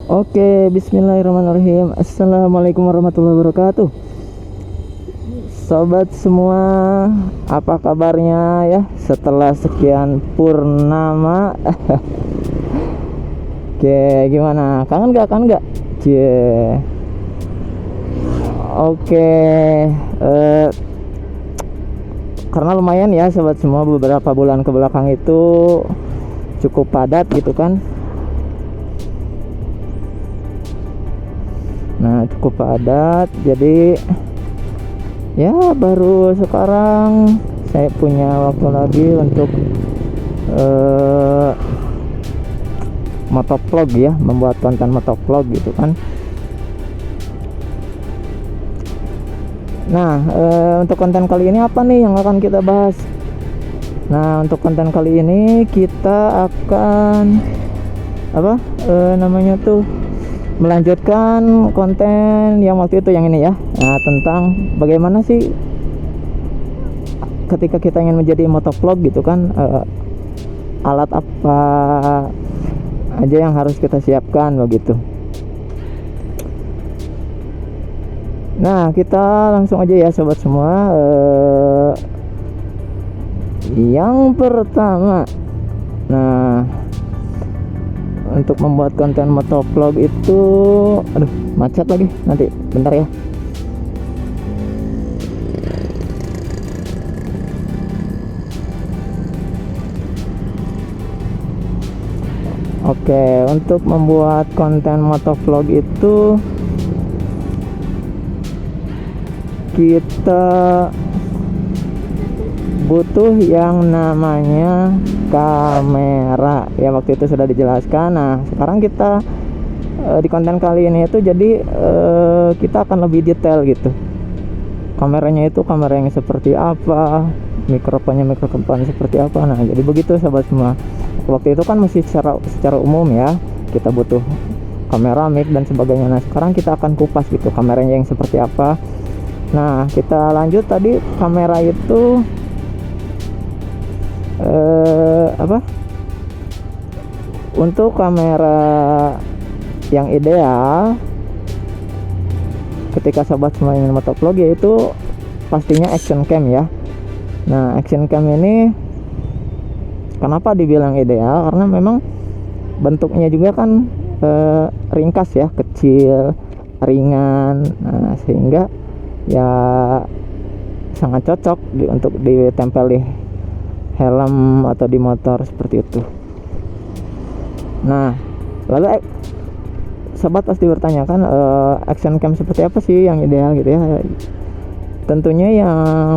Oke, bismillahirrahmanirrahim. Assalamualaikum warahmatullahi wabarakatuh. Sobat semua, apa kabarnya ya setelah sekian purnama? Oke, gimana? Kangen gak? Cie. Oke, karena lumayan ya sobat semua, beberapa bulan ke belakang itu cukup padat gitu kan. Nah, cukup padat, jadi ya baru sekarang saya punya waktu lagi untuk motovlog ya, membuat konten motovlog gitu kan. Nah, untuk konten kali ini apa nih yang akan kita bahas? Nah, untuk konten kali ini kita akan namanya tuh melanjutkan konten yang waktu itu yang ini ya. Nah, tentang bagaimana sih ketika kita ingin menjadi motovlog gitu kan, alat apa aja yang harus kita siapkan begitu. Nah, kita langsung aja ya sobat semua. Yang pertama, nah, untuk membuat konten motovlog itu, aduh macet lagi, nanti bentar ya. Oke, untuk membuat konten motovlog itu kita butuh yang namanya kamera ya, waktu itu sudah dijelaskan. Nah, sekarang kita di konten kali ini itu jadi kita akan lebih detail gitu. Kameranya itu kamera yang seperti apa, mikrofon seperti apa. Nah, jadi begitu sobat semua. Waktu itu kan masih secara umum ya, kita butuh kamera, mic dan sebagainya. Nah, sekarang kita akan kupas gitu kameranya yang seperti apa. Nah, kita lanjut tadi. Kamera itu untuk kamera yang ideal ketika sobat semua ingin motovlog yaitu pastinya action cam ya. Nah, action cam ini kenapa dibilang ideal? Karena memang bentuknya juga kan ringkas ya, kecil, ringan. Nah, sehingga ya sangat cocok untuk ditempel di helm atau di motor seperti itu. Nah, lalu sobat pasti bertanya kan, action cam seperti apa sih yang ideal gitu ya. Tentunya yang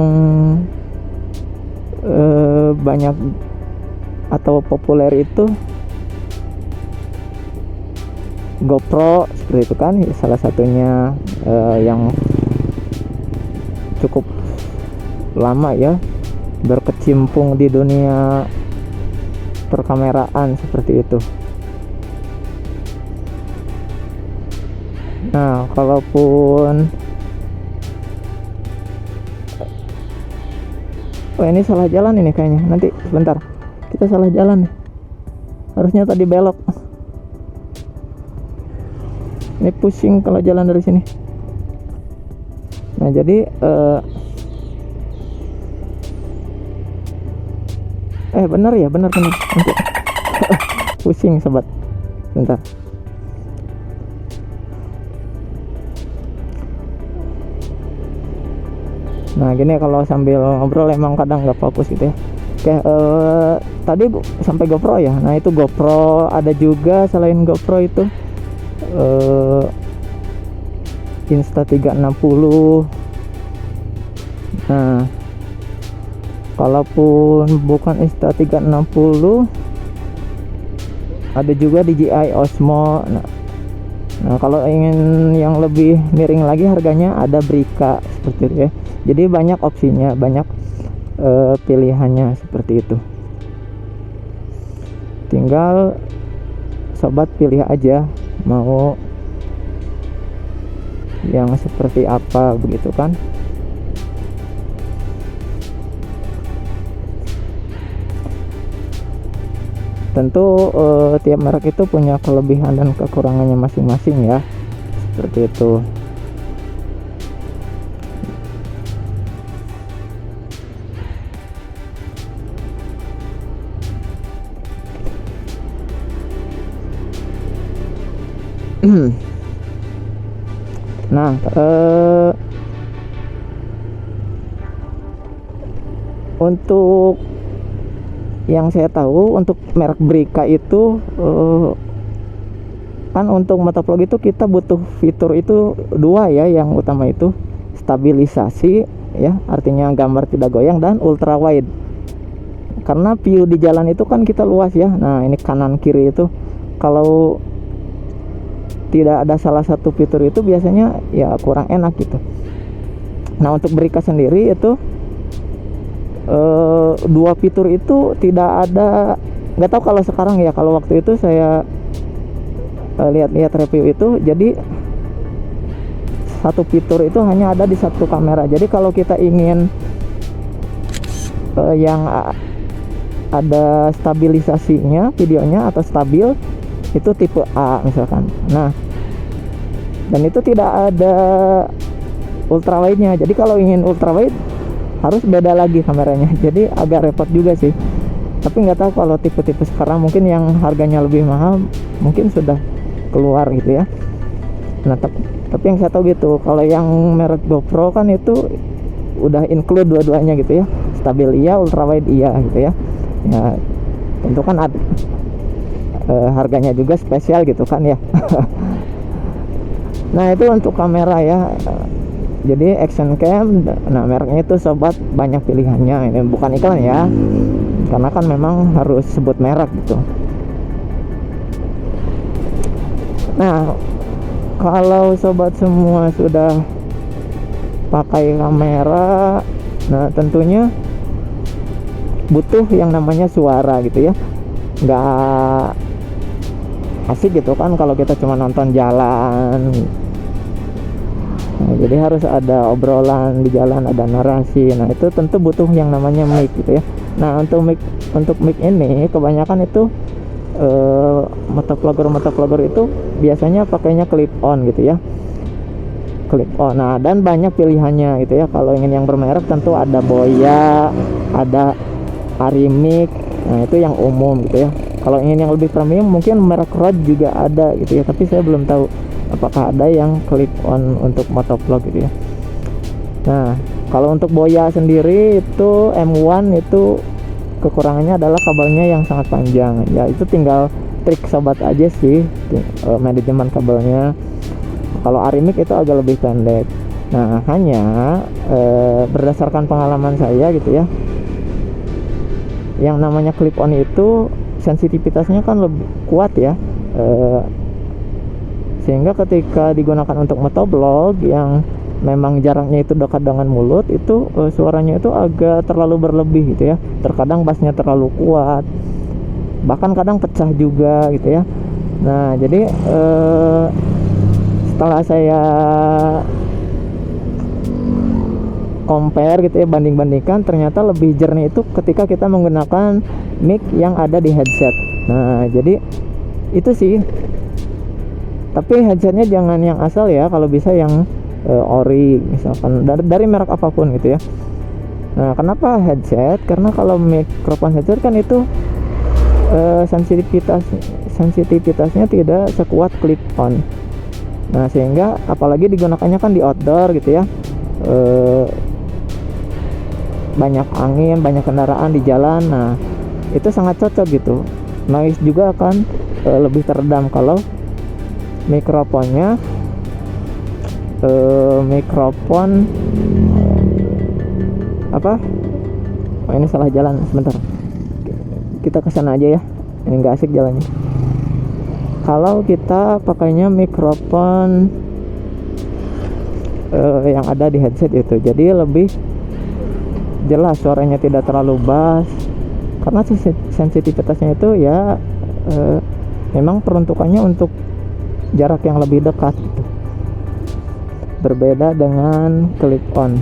banyak atau populer itu GoPro seperti itu kan, salah satunya yang cukup lama ya berkecimpung di dunia perkameraan seperti itu. Nah, kalaupun ini salah jalan ini kayaknya, nanti sebentar, kita salah jalan nih, harusnya tadi belok. Ini pusing kalau jalan dari sini. Nah, jadi benar nanti pusing sobat, bentar. Nah, gini kalau sambil ngobrol emang kadang nggak fokus gitu ya. Oke, tadi sampai GoPro ya. Nah, itu GoPro, ada juga selain GoPro itu Insta360. Nah, kalaupun bukan Insta360 ada juga DJI Osmo. Nah, kalau ingin yang lebih miring lagi harganya ada Brica seperti itu ya. Jadi banyak opsinya, banyak pilihannya seperti itu. Tinggal sobat pilih aja mau yang seperti apa begitu kan. Tentu tiap merek itu punya kelebihan dan kekurangannya masing-masing ya, seperti itu. Nah, untuk yang saya tahu untuk merek Brica itu kan untuk motovlog itu kita butuh fitur itu dua ya, yang utama itu stabilisasi ya, artinya gambar tidak goyang, dan ultra wide. Karena view di jalan itu kan kita luas ya. Nah, ini kanan kiri itu kalau tidak ada salah satu fitur itu biasanya ya kurang enak gitu. Nah, untuk Brica sendiri itu dua fitur itu tidak ada, nggak tahu kalau sekarang ya. Kalau waktu itu saya lihat-lihat review itu, jadi satu fitur itu hanya ada di satu kamera. Jadi kalau kita ingin yang ada stabilisasinya videonya atau stabil, itu tipe A misalkan. Nah, dan itu tidak ada ultra wide-nya. Jadi kalau ingin ultra wide harus beda lagi kameranya. Jadi agak repot juga sih. Tapi nggak tahu kalau tipe-tipe sekarang mungkin yang harganya lebih mahal mungkin sudah keluar gitu ya. Nah, tapi yang saya tahu gitu, kalau yang merek GoPro kan itu udah include dua-duanya gitu ya. Stabil iya, ultra wide iya gitu ya. Ya tentu kan harganya juga spesial gitu kan ya. Nah, itu untuk kamera ya. Jadi action cam, nah mereknya itu sobat banyak pilihannya. Ini bukan iklan ya, karena kan memang harus sebut merek gitu. Nah, kalau sobat semua sudah pakai kamera, nah tentunya butuh yang namanya suara gitu ya. Nggak asik gitu kan kalau kita cuma nonton jalan. Nah, jadi harus ada obrolan di jalan, ada narasi. Nah, itu tentu butuh yang namanya mic gitu ya. Nah, untuk mic ini kebanyakan itu motovlogger itu biasanya pakainya clip on gitu ya. Clip on. Nah, dan banyak pilihannya gitu ya. Kalau ingin yang bermerek tentu ada Boya, ada Arimic. Nah, itu yang umum gitu ya. Kalau ingin yang lebih premium mungkin merek Rode juga ada gitu ya, tapi saya belum tahu apakah ada yang clip on untuk motovlog gitu ya. Nah, kalau untuk Boya sendiri itu M1 itu kekurangannya adalah kabelnya yang sangat panjang. Ya itu tinggal trik sobat aja sih, manajemen kabelnya. Kalau Arimic itu agak lebih pendek. Nah, hanya berdasarkan pengalaman saya gitu ya, yang namanya clip on itu sensitivitasnya kan lebih kuat ya, sehingga ketika digunakan untuk motovlog yang memang jaraknya itu dekat dengan mulut itu suaranya itu agak terlalu berlebih gitu ya. Terkadang bassnya terlalu kuat, bahkan kadang pecah juga gitu ya. Nah, jadi setelah saya compare gitu ya, banding-bandingkan, ternyata lebih jernih itu ketika kita menggunakan mic yang ada di headset. Nah, jadi itu sih. Tapi headsetnya jangan yang asal ya, kalau bisa yang ori misalkan dari merek apapun gitu ya. Nah, kenapa headset? Karena kalau mikrofon headset kan itu sensitivitasnya tidak sekuat clip on. Nah, sehingga apalagi digunakannya kan di outdoor gitu ya, banyak angin, banyak kendaraan di jalan. Nah, itu sangat cocok gitu. Noise juga akan lebih teredam kalau mikrofonnya mikrofon apa? Oh, ini salah jalan, sebentar. Kita kesana aja ya. Ini nggak asik jalannya. Kalau kita pakainya mikrofon yang ada di headset itu, jadi lebih jelas suaranya, tidak terlalu bass. Karena sensitivitasnya itu ya memang peruntukannya untuk jarak yang lebih dekat gitu. Berbeda dengan clip on.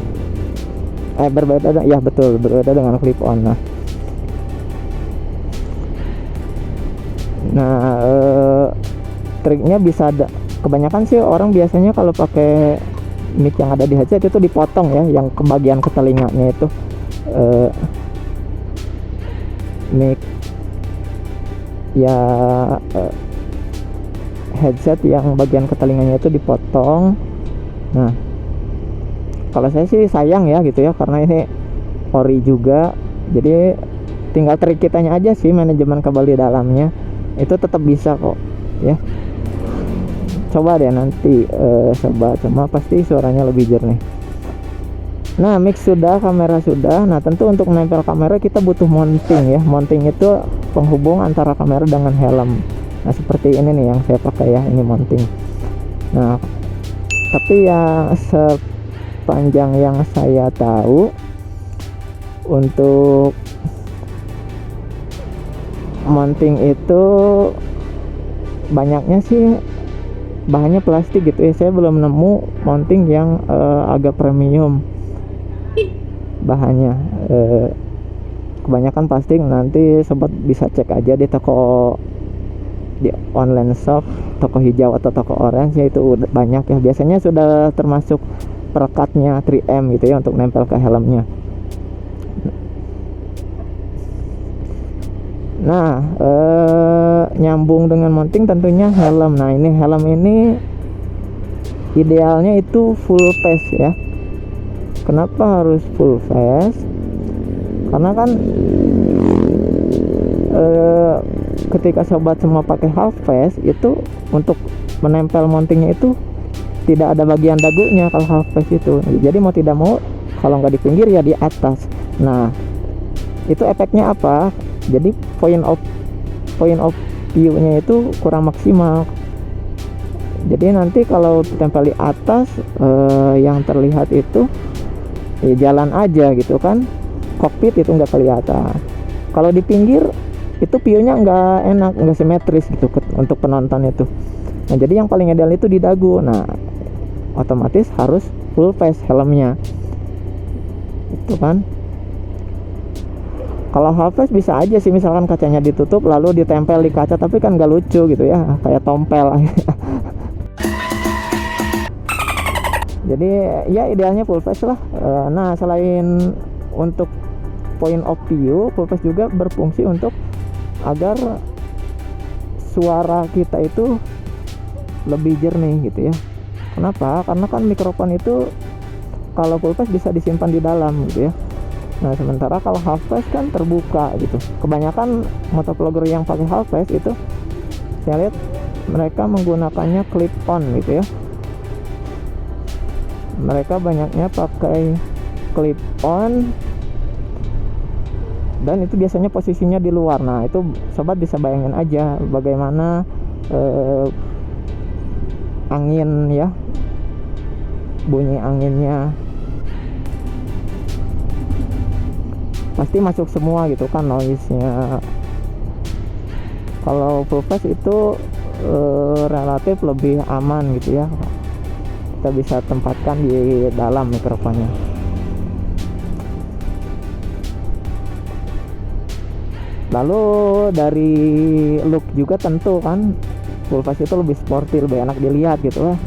Berbeda dengan clip on. Nah, Nah, triknya bisa ada, kebanyakan sih orang biasanya kalau pakai mic yang ada di headset itu dipotong ya, yang ke bagian ke telinganya itu, mic ya, headset yang bagian ke telinganya itu dipotong. Nah, kalau saya sih sayang ya gitu ya, karena ini ori juga, jadi tinggal trik kitanya aja sih, manajemen kabel di dalamnya itu tetap bisa kok ya. Coba deh nanti sobat, cuma pasti suaranya lebih jernih. Nah, mic sudah, kamera sudah. Nah, tentu untuk menempel kamera kita butuh mounting ya. Mounting itu penghubung antara kamera dengan helm. Nah, seperti ini nih yang saya pakai ya, ini mounting. Nah, tapi yang sepanjang yang saya tahu, untuk mounting itu banyaknya sih bahannya plastik gitu ya. Saya belum nemu mounting yang agak premium bahannya. Kebanyakan plastik. Nanti sobat bisa cek aja di toko, di online shop, toko hijau atau toko orange ya, itu udah banyak ya, biasanya sudah termasuk perekatnya 3M gitu ya untuk nempel ke helmnya. Nah, nyambung dengan mounting tentunya helm. Nah, ini helm ini idealnya itu full face ya. Kenapa harus full face? Karena kan ketika sobat semua pakai half face, itu untuk menempel mountingnya itu tidak ada bagian dagunya kalau half face itu. Jadi mau tidak mau, kalau nggak di pinggir ya di atas. Nah, itu efeknya apa? Jadi point of view-nya itu kurang maksimal. Jadi nanti kalau tempel di atas, yang terlihat itu ya jalan aja gitu kan, kokpit itu nggak kelihatan. Kalau di pinggir itu view-nya nggak enak, nggak simetris gitu untuk penonton itu. Nah, jadi yang paling ideal itu di dagu. Nah, otomatis harus full face helmnya itu kan. Kalau half face bisa aja sih, misalkan kacanya ditutup lalu ditempel di kaca, tapi kan nggak lucu gitu ya, kayak tompel. Jadi ya idealnya full face lah. Nah, selain untuk point of view, full face juga berfungsi untuk agar suara kita itu lebih jernih gitu ya. Kenapa? Karena kan mikrofon itu kalau full face bisa disimpan di dalam gitu ya. Nah, sementara kalau half face kan terbuka gitu. Kebanyakan motovlogger yang pakai half face itu saya lihat mereka menggunakannya clip on gitu ya. Mereka banyaknya pakai clip on, dan itu biasanya posisinya di luar. Nah, itu sobat bisa bayangin aja bagaimana angin ya, bunyi anginnya pasti masuk semua gitu kan, noise-nya. Kalau full face itu relatif lebih aman gitu ya, kita bisa tempatkan di dalam mikrofonnya. Lalu dari look juga tentu kan full face itu lebih sporty, lebih enak dilihat gitu lah.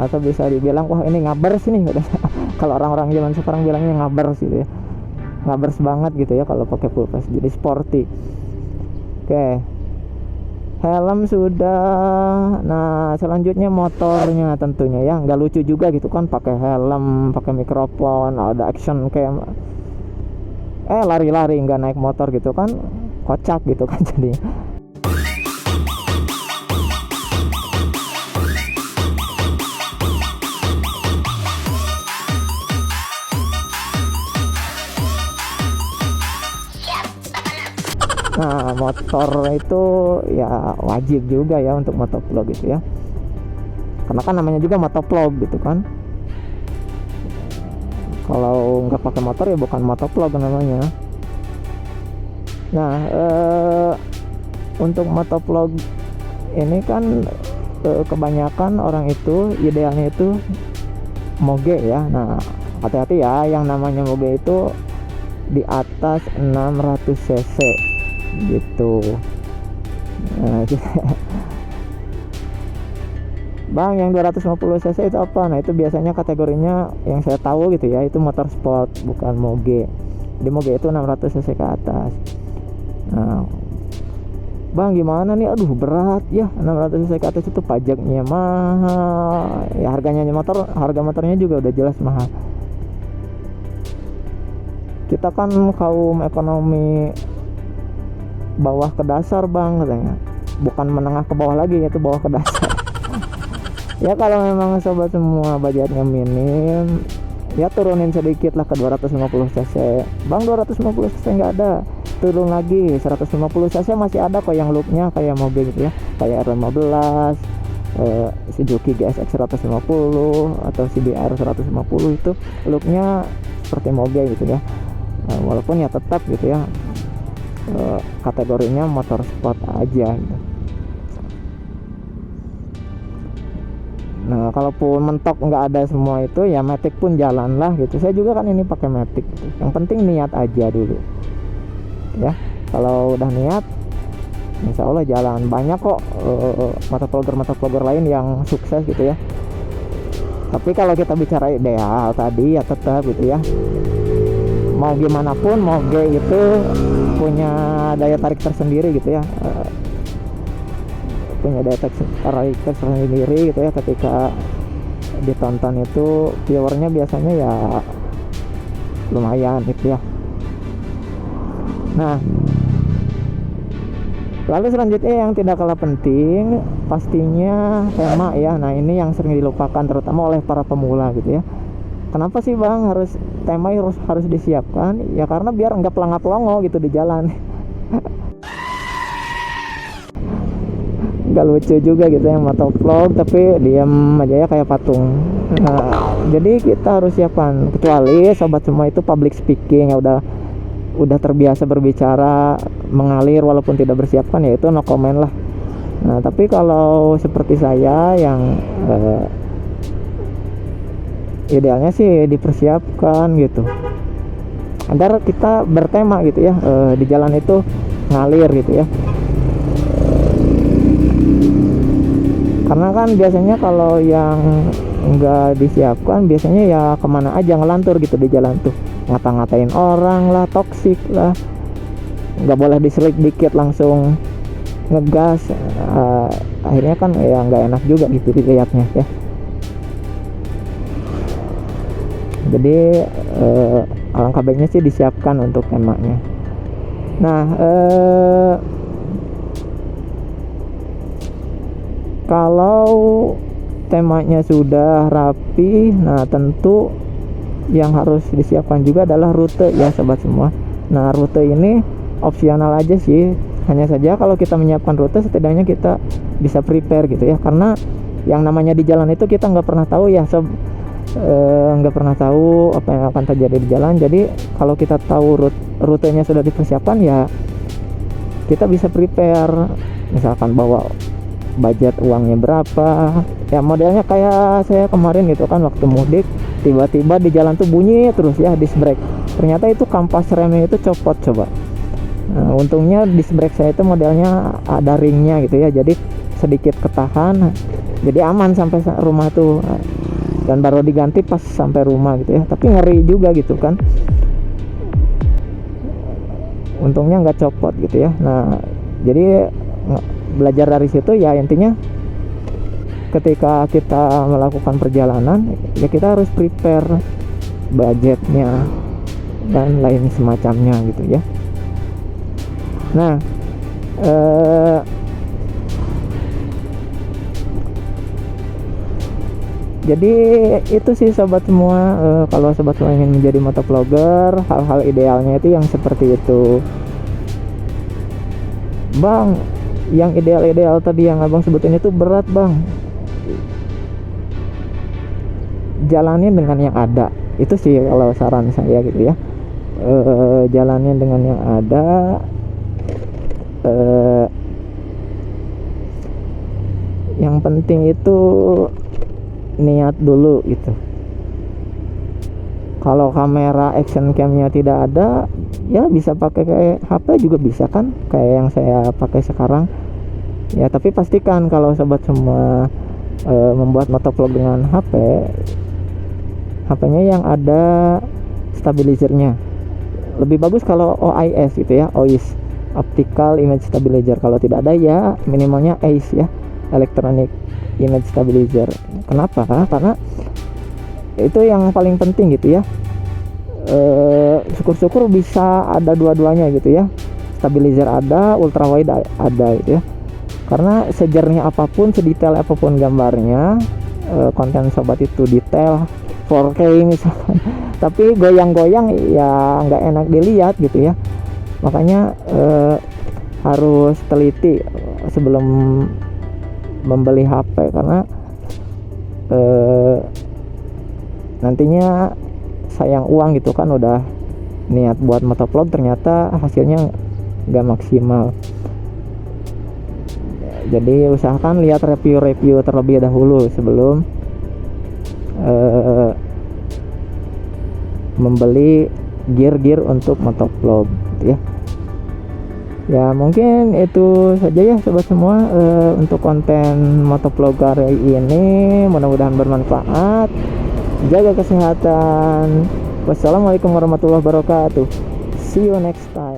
Atau bisa dibilang wah ini ngabers nih. Kalau orang-orang zaman sekarang bilangnya ngabers gitu ya, ngabers banget gitu ya kalau pakai full face, jadi sporty. Oke, helm sudah. Nah, selanjutnya motornya tentunya ya, nggak lucu juga gitu kan pakai helm, pakai mikrofon, ada action kayak lari-lari nggak naik motor gitu kan, kocak gitu kan jadi. Nah, motor itu ya wajib juga ya untuk motovlog gitu ya, karena kan namanya juga motovlog gitu kan. Kalau nggak pakai motor ya bukan motovlog namanya. Nah, untuk motovlog ini kan kebanyakan orang itu idealnya itu moge ya. Nah, hati-hati ya, yang namanya moge itu di atas 600 cc gitu. Nah, Bang, yang 250 cc itu apa? Nah, itu biasanya kategorinya yang saya tahu gitu ya, itu motor sport, bukan moge. Di moge itu 600 cc ke atas. Nah, Bang, gimana nih? Aduh, berat ya. 600 cc ke atas itu pajaknya mahal. Ya harganya motor, harga motornya juga udah jelas mahal. Kita kan kaum ekonomi bawah ke dasar, Bang, katanya. Bukan menengah ke bawah lagi, itu bawah ke dasar. Ya kalau memang sobat semua budgetnya minim, ya turunin sedikit lah ke 250 cc. Bang, 250 cc nggak ada, turun lagi 150 cc masih ada kok yang loopnya kayak mobil gitu ya, kayak R15, Suzuki GSX 150 atau CBR 150, itu loopnya seperti mobil gitu ya. Walaupun ya tetap gitu ya, kategorinya motor sport aja gitu. Nah, kalaupun mentok nggak ada semua itu, ya Matic pun jalan lah gitu. Saya juga kan ini pakai Matic gitu. Yang penting niat aja dulu ya. Kalau udah niat, insya Allah jalan. Banyak kok motovlogger lain yang sukses gitu ya. Tapi kalau kita bicara ideal tadi, ya tetap gitu ya, mau gimana pun moge itu punya daya tarik tersendiri gitu ya, punya daya tarik tersendiri gitu ya. Ketika ditonton itu viewernya biasanya ya lumayan gitu ya. Nah, lalu selanjutnya yang tidak kalah penting pastinya tema ya. Nah, ini yang sering dilupakan terutama oleh para pemula gitu ya. Kenapa sih Bang harus tema harus disiapkan? Ya karena biar nggak pelangap-longo gitu di jalan. Nggak lucu juga gitu yang motovlog tapi diam aja ya kayak patung. Nah, jadi kita harus siapkan, kecuali sobat semua itu public speaking ya, udah terbiasa berbicara mengalir walaupun tidak bersiapkan, ya itu no comment lah. Nah, tapi kalau seperti saya yang idealnya sih dipersiapkan gitu agar kita bertema gitu ya, di jalan itu ngalir gitu ya. Karena kan biasanya kalau yang nggak disiapkan biasanya ya kemana aja ngelantur gitu di jalan tuh, ngata-ngatain orang lah, toksik lah, nggak boleh diselik dikit langsung ngegas. Akhirnya kan ya nggak enak juga gitu dilihatnya ya. Jadi alangkah baiknya sih disiapkan untuk temanya. Nah, kalau temanya sudah rapi, nah tentu yang harus disiapkan juga adalah rute ya sobat semua. Nah, rute ini opsional aja sih, hanya saja kalau kita menyiapkan rute setidaknya kita bisa prepare gitu ya, karena yang namanya di jalan itu kita nggak pernah tahu ya nggak pernah tahu apa yang akan terjadi di jalan. Jadi kalau kita tahu rutenya sudah dipersiapkan, ya kita bisa prepare, misalkan bawa budget uangnya berapa ya, modelnya kayak saya kemarin gitu kan, waktu mudik tiba-tiba di jalan tuh bunyi terus ya disc brake, ternyata itu kampas remnya itu copot coba. Nah, untungnya disc brake saya itu modelnya ada ringnya gitu ya, jadi sedikit ketahan, jadi aman sampai rumah tuh, dan baru diganti pas sampai rumah gitu ya. Tapi ngeri juga gitu kan, untungnya nggak copot gitu ya. Nah, jadi belajar dari situ ya, intinya ketika kita melakukan perjalanan ya kita harus prepare budgetnya dan lain semacamnya gitu ya. Nah, jadi itu sih sobat semua, kalau sobat semua ingin menjadi motovlogger, hal-hal idealnya itu yang seperti itu. Bang, yang ideal-ideal tadi yang abang sebutin itu berat Bang, jalanin dengan yang ada, itu sih kalau saran saya gitu ya. Jalanin dengan yang ada, yang penting itu niat dulu gitu. Kalau kamera action camnya tidak ada, ya bisa pakai kayak HP juga bisa kan, kayak yang saya pakai sekarang. Ya tapi pastikan kalau sobat semua membuat motovlog dengan HP-nya yang ada stabilizernya. Lebih bagus kalau OIS gitu ya, OIS, Optical Image Stabilizer. Kalau tidak ada ya minimalnya AIS ya, Electronic Image Stabilizer. Kenapa? Karena itu yang paling penting gitu ya. Syukur-syukur bisa ada dua-duanya gitu ya, stabilizer ada, ultrawide ada gitu ya. Karena sejernih apapun, sedetail apapun gambarnya, konten sobat itu detail 4K misalkan, tapi goyang-goyang ya nggak enak dilihat gitu ya. Makanya harus teliti sebelum membeli HP, karena nantinya sayang uang gitu kan, udah niat buat motovlog ternyata hasilnya nggak maksimal. Jadi usahakan lihat review-review terlebih dahulu sebelum membeli gear untuk motovlog gitu ya. Ya mungkin itu saja ya sobat semua untuk konten motovlog hari ini, mudah-mudahan bermanfaat. Jaga kesehatan. Wassalamualaikum warahmatullahi wabarakatuh. See you next time.